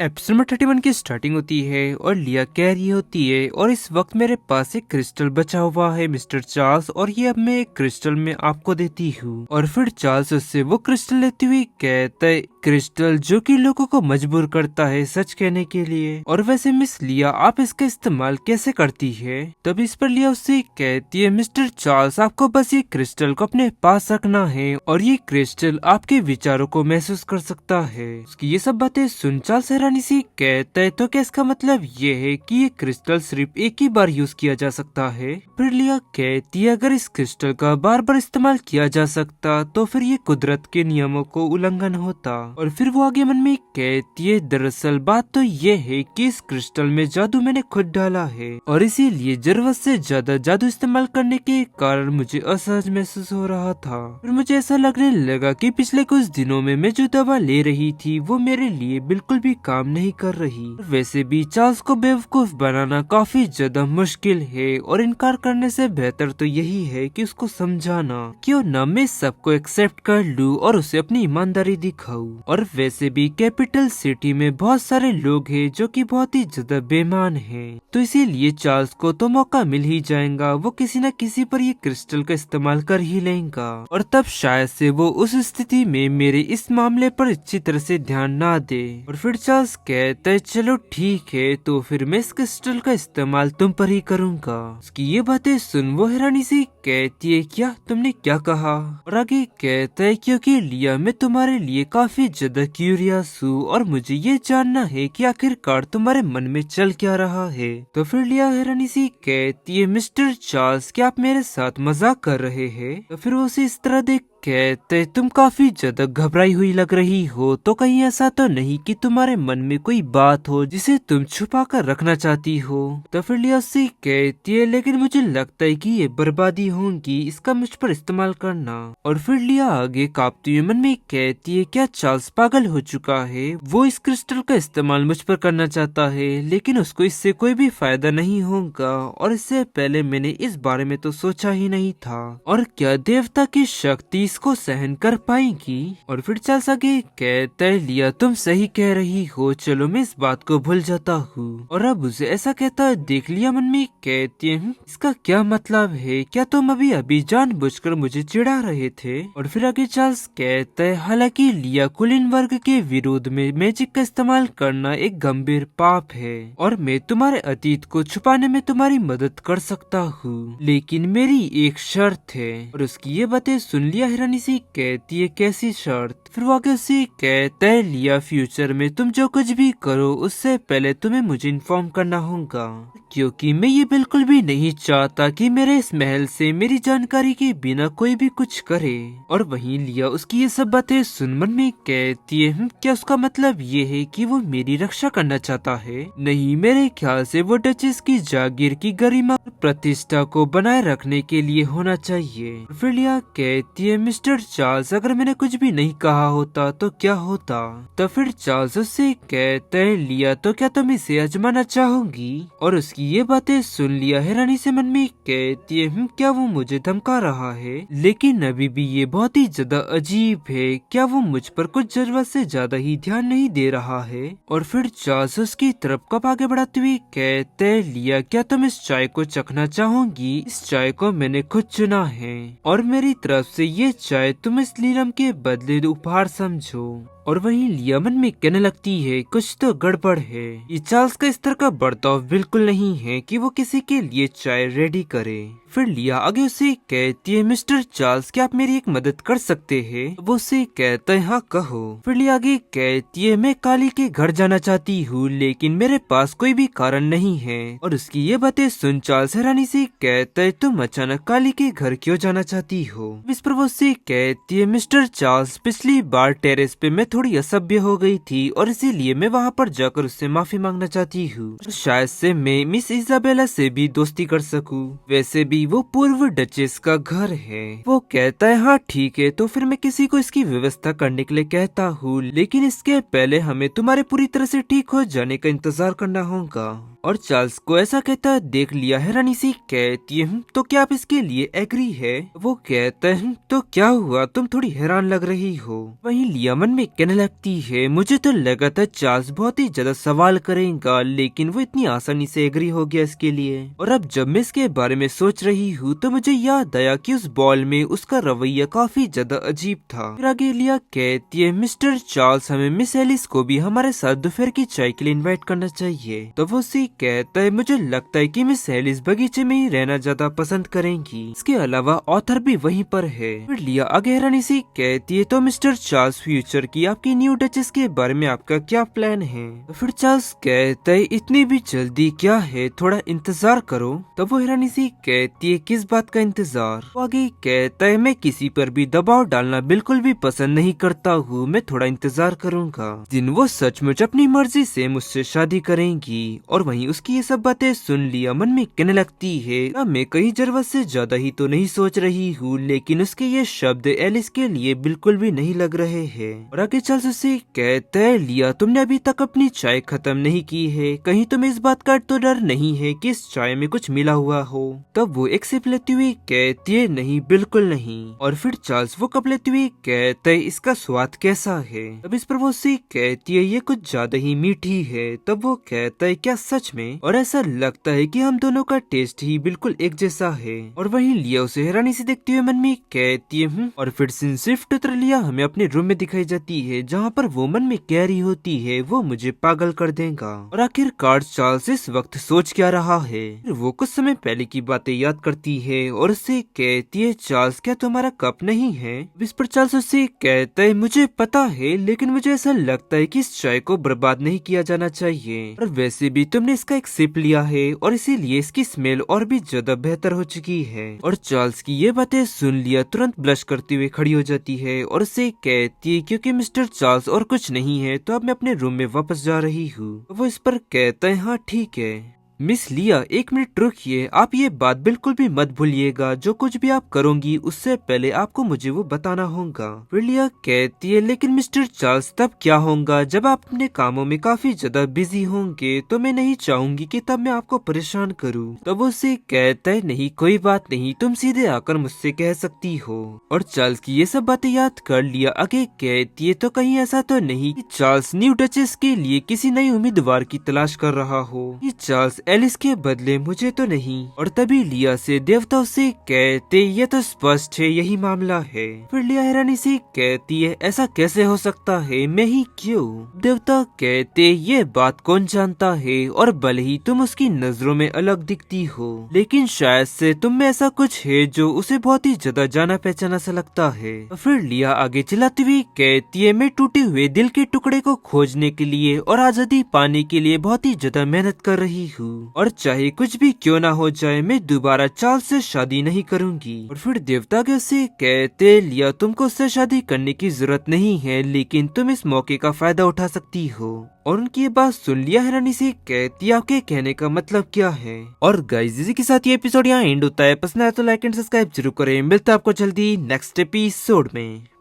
Episode में 31 की starting होती है और लिया कह रही होती है और इस वक्त मेरे पास एक क्रिस्टल बचा हुआ है मिस्टर चार्ल्स, और ये अब मैं एक क्रिस्टल में आपको देती हूँ। और फिर चार्ल्स उससे वो क्रिस्टल लेती हुई कहता है क्रिस्टल जो कि लोगों को मजबूर करता है सच कहने के लिए। और वैसे मिस लिया आप इसका इस्तेमाल कैसे करती है? तब इस पर लिया उससे कहती है मिस्टर चार्ल्स आपको बस ये क्रिस्टल को अपने पास रखना है और ये क्रिस्टल आपके विचारों को महसूस कर सकता है। उसकी ये सब बातें सुन चार्ल्स हैरानी से कहता है तो क्या इसका मतलब ये है कि ये क्रिस्टल सिर्फ एक ही बार यूज किया जा सकता है? फिर लिया कहती है अगर इस क्रिस्टल का बार बार इस्तेमाल किया जा सकता तो फिर ये कुदरत के नियमों को उल्लंघन होता। और फिर वो आगे मन में कहती है दरअसल बात तो ये है कि इस क्रिस्टल में जादू मैंने खुद डाला है और इसीलिए जरूरत से ज्यादा जादू इस्तेमाल करने के कारण मुझे असहज महसूस हो रहा था। फिर मुझे ऐसा लगने लगा कि पिछले कुछ दिनों में मैं जो दवा ले रही थी वो मेरे लिए बिल्कुल भी काम नहीं कर रही। वैसे भी चार्ल्स को बेवकूफ बनाना काफी ज्यादा मुश्किल है और इनकार करने से बेहतर तो यही है कि उसको समझाना क्यों न मैं सबको एक्सेप्ट कर लूं और उसे अपनी ईमानदारी दिखाऊं। और वैसे भी कैपिटल सिटी में बहुत सारे लोग हैं जो कि बहुत ही ज्यादा बेईमान हैं, तो इसीलिए चार्ल्स को तो मौका मिल ही जाएगा, वो किसी न किसी पर ये क्रिस्टल का इस्तेमाल कर ही लेगा और तब शायद से वो उस स्थिति में मेरे इस मामले पर अच्छी तरह से ध्यान ना दे। और फिर चार्ल्स कहता है चलो ठीक है तो फिर मैं इस क्रिस्टल का इस्तेमाल तुम पर ही करूँगा। उसकी ये बातें सुन वो हैरानी से कहती है क्या तुमने क्या कहा? और आगे कहता है क्योंकि लिया मैं तुम्हारे लिए काफी ज्यादा क्यूरियस हूँ और मुझे ये जानना है कि आखिरकार तुम्हारे मन में चल क्या रहा है। तो फिर लिया हैरानी से कहती है मिस्टर चार्ल्स क्या आप मेरे साथ मजाक कर रहे हैं? तो फिर वो उसे इस तरह देख कहते तुम काफी ज्यादा घबराई हुई लग रही हो, तो कहीं ऐसा तो नहीं कि तुम्हारे मन में कोई बात हो जिसे तुम छुपा कर रखना चाहती हो? तो फिर लिया उससे कहती है लेकिन मुझे लगता है कि ये बर्बादी होगी इसका मुझ पर इस्तेमाल करना। और फिर लिया आगे कांपती हुई मन में कहती है क्या चार्ल्स पागल हो चुका है? वो इस क्रिस्टल का इस्तेमाल मुझ पर करना चाहता है लेकिन उसको इससे कोई भी फायदा नहीं होगा और इससे पहले मैंने इस बारे में तो सोचा ही नहीं था। और क्या देवता की शक्ति इसको सहन कर पाएगी? और फिर चार्ल्स आगे कहता है लिया तुम सही कह रही हो, चलो मैं इस बात को भूल जाता हूँ। और अब उसे ऐसा कहता देख लिया मन में कहती है इसका क्या मतलब है? क्या तुम अभी अभी जानबूझकर मुझे चिढ़ा रहे थे? और फिर आगे चार्ल्स कहता है हालांकि लिया कुलीन वर्ग के विरोध में मैजिक का इस्तेमाल करना एक गंभीर पाप है और मैं तुम्हारे अतीत को छुपाने में तुम्हारी मदद कर सकता हूँ, लेकिन मेरी एक शर्त है। और उसकी ये बातें सुन लिया हैरानी से कहती है कैसी शर्त? फिर वो आगे उसे कहता है लिया फ्यूचर में तुम जो कुछ भी करो उससे पहले तुम्हें मुझे इन्फॉर्म करना होगा, क्योंकि मैं ये बिल्कुल भी नहीं चाहता कि मेरे इस महल से मेरी जानकारी के बिना कोई भी कुछ करे। और वहीं लिया उसकी ये सब बातें सुन मन में कहती है क्या उसका मतलब ये है कि वो मेरी रक्षा करना चाहता है? नहीं, मेरे ख्याल से वो डचेस की जागीर की गरिमा और प्रतिष्ठा को बनाए रखने के लिए होना चाहिए। फिर लिया कहती है मिस्टर चार्ल्स अगर मैंने कुछ भी नहीं कहा होता तो क्या होता? तो फिर चार्ल्स उससे कहता है लिया तो क्या तुम इसे आजमाना चाहोगी? और उसकी ये बातें सुन लिया हैरानी से मन में कहती है क्या वो मुझे धमका रहा है? लेकिन अभी भी ये बहुत ही ज्यादा अजीब है, क्या वो मुझ पर कुछ जरूरत से ज्यादा ही ध्यान नहीं दे रहा है? और फिर चार्ल्स उसकी तरफ कप आगे बढ़ाते हुए कहते है लिया क्या तुम इस चाय को चखना चाहोगी? इस चाय को मैंने खुद चुना है और मेरी तरफ से ये चाय तुम इस नीलम के बदले उपहार समझो। और वहीं लिया मन में कहने लगती है कुछ तो गड़बड़ है, ये चार्ल्स का इस तरह का बर्ताव बिल्कुल नहीं है कि वो किसी के लिए चाय रेडी करे। फिर लिया आगे उसे कहती है मिस्टर चार्ल्स क्या आप मेरी एक मदद कर सकते हैं? वो उसे कहता है हाँ कहो। फिर लिया आगे कहती है मैं काली के घर जाना चाहती हूँ लेकिन मेरे पास कोई भी कारण नहीं है। और उसकी ये बातें सुन चार्ल्स हैरानी से कहता है तुम अचानक काली के घर क्यों जाना चाहती हो? इस पर वो उससे कहती है मिस्टर चार्ल्स पिछली बार टेरेस पे मैं थोड़ी असभ्य हो गई थी और इसीलिए मैं वहाँ पर जाकर उससे माफी मांगना चाहती हूँ, शायद से मैं मिस इजाबेला से भी दोस्ती कर सकूँ। वैसे भी वो पूर्व डचेस का घर है। वो कहता है हाँ ठीक है तो फिर मैं किसी को इसकी व्यवस्था करने के लिए कहता हूँ, लेकिन इसके पहले हमें तुम्हारे पूरी तरह से ठीक हो जाने का इंतजार करना होगा। और चार्ल्स को ऐसा कहता देख लिया हैरानी से कहती है तो क्या आप इसके लिए एग्री है? वो कहता है तो क्या हुआ, तुम थोड़ी हैरान लग रही हो। वहीं लिया मन में कहने लगती है मुझे तो लगा था चार्ल्स बहुत ही ज्यादा सवाल करेगा, लेकिन वो इतनी आसानी से एग्री हो गया इसके लिए। और अब जब मैं इसके बारे में सोच रही हूँ तो मुझे याद आया कि उस बॉल में उसका रवैया काफी ज्यादा अजीब था। फिर आगे लिया कहती है मिस्टर चार्ल्स हमें मिस एलिस को भी हमारे साथ दोपहर की चाय के लिए इन्वाइट करना चाहिए। तो वो उसे कहता है मुझे लगता है कि मिस एलिस बगीचे में ही रहना ज्यादा पसंद करेंगी, इसके अलावा ऑथर भी वहीं पर है। फिर लिया आगे हैरानी से कहती है तो मिस्टर चार्ल्स फ्यूचर की आपकी न्यू डचेस के बारे में आपका क्या प्लान है? तो फिर चार्ल्स कहता है इतनी भी जल्दी क्या है, थोड़ा इंतजार करो। तो वो हैरानी से कहती है किस बात का इंतजार? वो आगे कहता है मैं किसी पर भी दबाव डालना बिल्कुल भी पसंद नहीं करता हूँ, मैं थोड़ा इंतजार करूँगा जिन वो सचमुच अपनी मर्जी से मुझसे शादी करेंगी। और वहीं उसकी ये सब बातें सुन लिया मन में कहने लगती है मैं कहीं जरूरत से ज्यादा ही तो नहीं सोच रही हूँ, लेकिन उसके ये शब्द एलिस के लिए बिल्कुल भी नहीं लग रहे हैं। और आगे चार्ल्स उससे कहता है लिया तुमने अभी तक अपनी चाय खत्म नहीं की है, कहीं तुम्हें इस बात का तो डर नहीं है कि इस चाय में कुछ मिला हुआ हो? तब वो एक सिप लेती हुई कहती है नहीं बिल्कुल नहीं। और फिर चार्ल्स वो कप लेती हुई कहता है इसका स्वाद कैसा है? तब इस पर वो उससे कहती है ये कुछ ज्यादा ही मीठी है। तब वो कहता है क्या सच में? और ऐसा लगता है कि हम दोनों का टेस्ट ही बिल्कुल एक जैसा है। और वहीं लिया उसे हैरानी से देखते हुए मन में कहती है और फिर सिफ्ट उतर लिया हमें अपने रूम में दिखाई जाती है, जहाँ पर वो मन में कह रही होती है वो मुझे पागल कर देगा। और आखिरकार चार्ल्स इस वक्त सोच क्या रहा है? फिर वो कुछ समय पहले की बातें याद करती है और उससे कहती है चार्ल्स क्या तुम्हारा कप नहीं है? इस पर चार्ल्स उससे कहता है मुझे पता है, लेकिन मुझे ऐसा लगता है कि इस चाय को बर्बाद नहीं किया जाना चाहिए। और वैसे भी तुमने इसका एक सिप लिया है और इसीलिए इसकी स्मेल और भी ज्यादा बेहतर हो चुकी है। और चार्ल्स की ये बातें सुन लिया तुरंत ब्लश करते हुए खड़ी हो जाती है और उससे कहती है क्योंकि मिस्टर चार्ल्स और कुछ नहीं है तो अब मैं अपने रूम में वापस जा रही हूँ। वो इस पर कहता है हाँ ठीक है। मिस लिया एक मिनट रुकिए, आप ये बात बिल्कुल भी मत भूलिएगा, जो कुछ भी आप करोगी उससे पहले आपको मुझे वो बताना होगा। फिर लिया कहती है लेकिन मिस्टर चार्ल्स तब क्या होगा जब आप अपने कामों में काफी ज्यादा बिजी होंगे, तो मैं नहीं चाहूंगी कि तब मैं आपको परेशान करूं। तो वो उससे कहता है नहीं कोई बात नहीं, तुम सीधे आकर मुझसे कह सकती हो। और चार्ल्स की ये सब बातें याद कर लिया आगे कहती है तो कहीं ऐसा तो नहीं कि चार्ल्स न्यू डचेस के लिए किसी नई उम्मीदवार की तलाश कर रहा हो? ये चार्ल्स एलिस के बदले मुझे तो नहीं। और तभी लिया से देवता से कहते ये तो स्पष्ट है यही मामला है। फिर लिया हैरानी से कहती है ऐसा कैसे हो सकता है, मैं ही क्यों? देवता कहते ये बात कौन जानता है, और भले ही तुम उसकी नजरों में अलग दिखती हो, लेकिन शायद से तुम में ऐसा कुछ है जो उसे बहुत ही ज्यादा जाना पहचाना सा लगता है। फिर लिया आगे चिल्लाती हुई कहती है मैं टूटे हुए दिल के टुकड़े को खोजने के लिए और आजादी पाने के लिए बहुत ही ज्यादा मेहनत कर रही हूँ, और चाहे कुछ भी क्यों ना हो जाए मैं दोबारा चार्ल्स से शादी नहीं करूंगी। और फिर देवता के उसे कहते लिया तुमको उससे शादी करने की जरूरत नहीं है, लेकिन तुम इस मौके का फायदा उठा सकती हो। और उनकी ये बात सुन लिया हैरानी से कहती आपके कहने का मतलब क्या है? और गाइस इसी के साथ ये एपिसोड यहाँ एंड होता है। पसंद आया तो लाइक एंड सब्सक्राइब जरूर करें। मिलता है आपको जल्दी नेक्स्ट एपिसोड में।